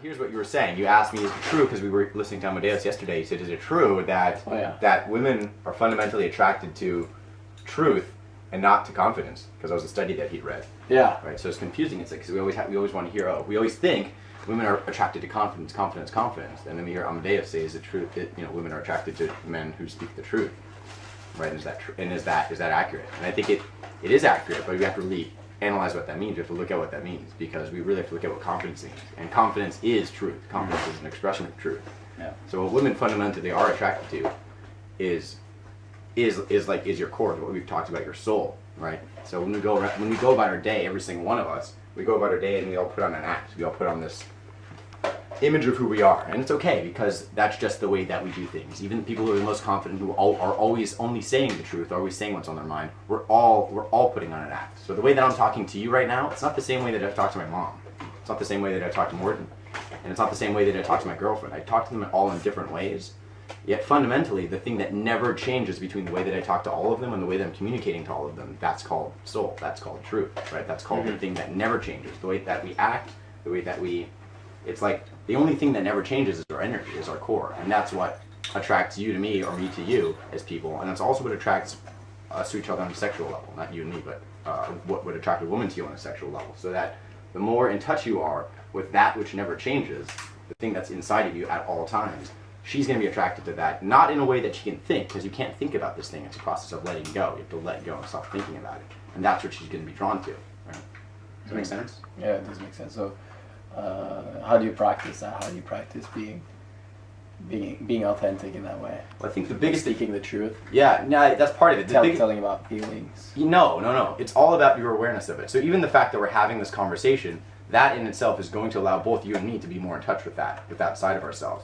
here's what you were saying. You asked me, is it true, because we were listening to Amadeus yesterday, you said, is it true that that women are fundamentally attracted to truth and not to confidence? Because that was a study that he'd read. Yeah. Right. So it's confusing. It's like, because we always want to hear, we always think women are attracted to confidence, and then we hear Amadeus say, is it true that women are attracted to men who speak the truth? Right? Is that true? And is that accurate? And I think it is accurate, but we have to really analyze what that means. We have to look at what that means, because we really have to look at what confidence means. And confidence is truth. Confidence is an expression of truth. Yeah. So what women fundamentally are attracted to is your core, what we've talked about, your soul, right? So when we go about our day, every single one of us, we go about our day and we all put on an act. We all put on this image of who we are, and it's okay, because that's just the way that we do things. Even the people who are the most confident, who are always only saying the truth, always saying what's on their mind, we're all putting on an act. So the way that I'm talking to you right now, it's not the same way that I talk to my mom. It's not the same way that I talk to Morton, and it's not the same way that I talk to my girlfriend. I talk to them all in different ways. Yet fundamentally, the thing that never changes between the way that I talk to all of them and the way that I'm communicating to all of them, that's called soul. That's called truth, right? That's called the thing that never changes. The way that we act, the way that it's like the only thing that never changes is our energy, is our core. And that's what attracts you to me, or me to you as people. And that's also what attracts us to each other on a sexual level. Not you and me, but what would attract a woman to you on a sexual level. So that the more in touch you are with that which never changes, the thing that's inside of you at all times, she's going to be attracted to that, not in a way that she can think, because you can't think about this thing. It's a process of letting go. You have to let go and stop thinking about it. And that's what she's going to be drawn to. Right? Does that make sense? Yeah, it does make sense. So how do you practice that? How do you practice being authentic in that way? Well, I think the biggest speaking the truth. Yeah, no, that's part of it. Telling about feelings. No. It's all about your awareness of it. So even the fact that we're having this conversation, that in itself is going to allow both you and me to be more in touch with that side of ourselves.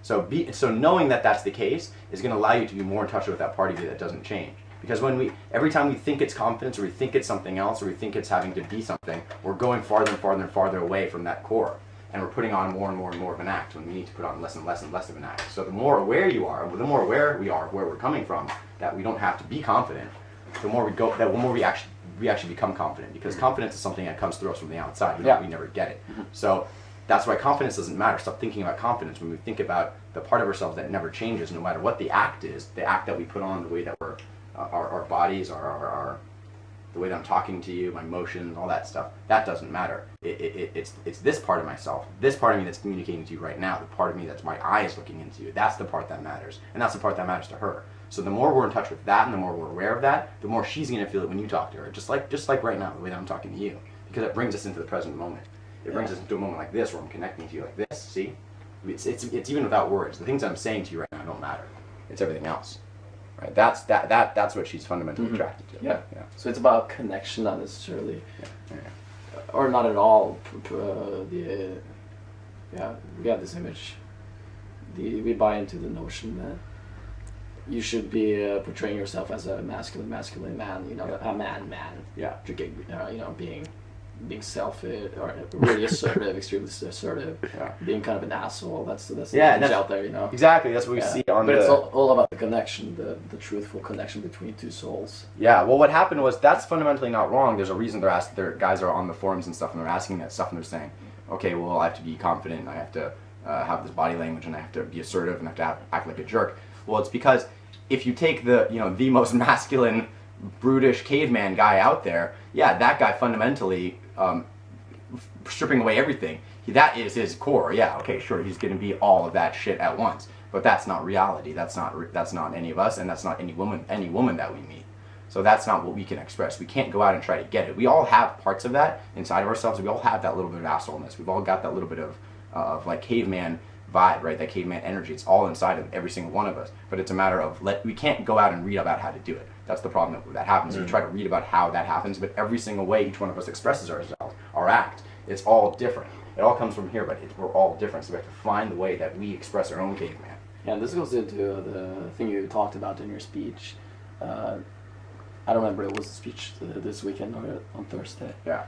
So knowing that that's the case is going to allow you to be more in touch with that part of you that doesn't change. Because every time we think it's confidence, or we think it's something else, or we think it's having to be something, we're going farther and farther and farther away from that core. And we're putting on more and more and more of an act, when we need to put on less and less and less of an act. So the more aware you are, the more aware we are of where we're coming from, that we don't have to be confident, the more we actually become confident. Because confidence is something that comes through us from the outside. We never get it. So that's why confidence doesn't matter. Stop thinking about confidence when we think about the part of ourselves that never changes, no matter what the act is, the act that we put on, the way that we're, our bodies, the way that I'm talking to you, my emotions, all that stuff, that doesn't matter. It's this part of myself, this part of me that's communicating to you right now, the part of me that's my eyes looking into you, that's the part that matters. And that's the part that matters to her. So the more we're in touch with that, and the more we're aware of that, the more she's going to feel it when you talk to her, just like right now, the way that I'm talking to you, because it brings us into the present moment. It brings us into a moment like this, where I'm connecting to you like this. See, it's even without words. The things I'm saying to you right now don't matter. It's everything else, right? That's what she's fundamentally attracted to. Yeah. So it's about connection, not necessarily, or not at all. We have this image. We buy into the notion that you should be portraying yourself as a masculine man. A man. Yeah. Being selfish, or really assertive, extremely assertive, being kind of an asshole. That's the image out there, Exactly, that's what we see on But it's all about the connection, the truthful connection between two souls. Yeah, well, what happened was, that's fundamentally not wrong. There's a reason their guys are on the forums and stuff, and they're asking that stuff, and they're saying, okay, well, I have to be confident, and I have to have this body language, and I have to be assertive, and I have to act like a jerk. Well, it's because if you take the most masculine, brutish caveman guy out there, that guy fundamentally, stripping away everything, that is his core. Okay, sure, he's going to be all of that shit at once, but that's not reality. That's not any of us, and that's not any woman that we meet. So that's not what we can express. We can't go out and try to get it. We all have parts of that inside of ourselves. We all have that little bit of assholeness. We've all got that little bit of like caveman vibe, right? That caveman energy. It's all inside of every single one of us. But it's a matter of we can't go out and read about how to do it. That's the problem that happens. We try to read about how that happens, but every single way each one of us expresses ourselves, our act, it's all different. It all comes from here, but we're all different. So we have to find the way that we express our own caveman. Yeah, and this goes into the thing you talked about in your speech. I don't remember, it was a speech this weekend or on Thursday. Yeah.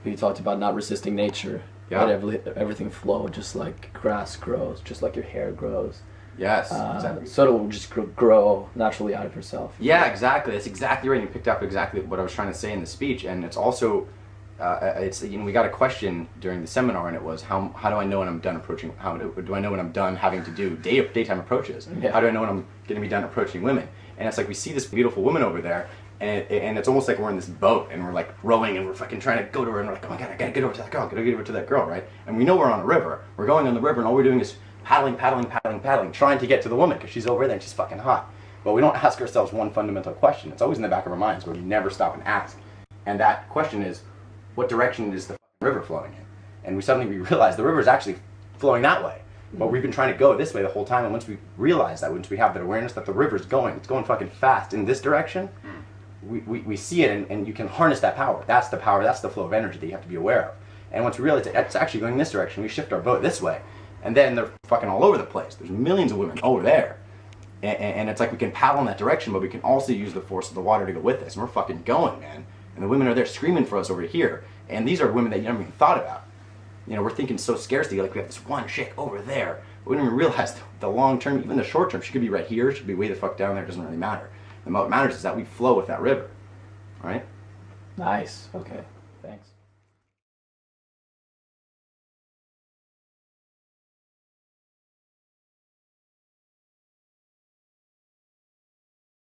You talked about not resisting nature. Yeah. Let everything flow, just like grass grows, just like your hair grows. Yes, exactly. So it'll just grow naturally out of yourself. Yeah, exactly. That's exactly right. You picked up exactly what I was trying to say in the speech, and it's also it's, you know, we got a question during the seminar, and it was how do I know when I'm done approaching? How do I know when I'm done having to do daytime approaches? Yeah. How do I know when I'm going to be done approaching women? And it's like we see this beautiful woman over there, and it's almost like we're in this boat and we're like rowing and we're fucking trying to go to her, and we're like, oh my god, I gotta get over to that girl, gotta get over to that girl, right? And we know we're on a river. We're going on the river, and all we're doing is paddling, trying to get to the woman because she's over there and she's fucking hot. But we don't ask ourselves one fundamental question. It's always in the back of our minds, but we never stop and ask. And that question is, what direction is the river flowing in? And we realize the river is actually flowing that way. But we've been trying to go this way the whole time, and once we realize that, once we have that awareness that the river's going, it's going fucking fast in this direction, we see it, and you can harness that power. That's the power, that's the flow of energy that you have to be aware of. And once we realize it's actually going this direction, we shift our boat this way. And then they're fucking all over the place. There's millions of women over there. And it's like we can paddle in that direction, but we can also use the force of the water to go with us. And we're fucking going, man. And the women are there screaming for us over here. And these are women that you never even thought about. You know, we're thinking so scarcity, like we have this one chick over there. But we don't even realize the long term, even the short term, she could be right here, she could be way the fuck down there, it doesn't really matter. And what matters is that we flow with that river, right? Nice. Okay. Thanks.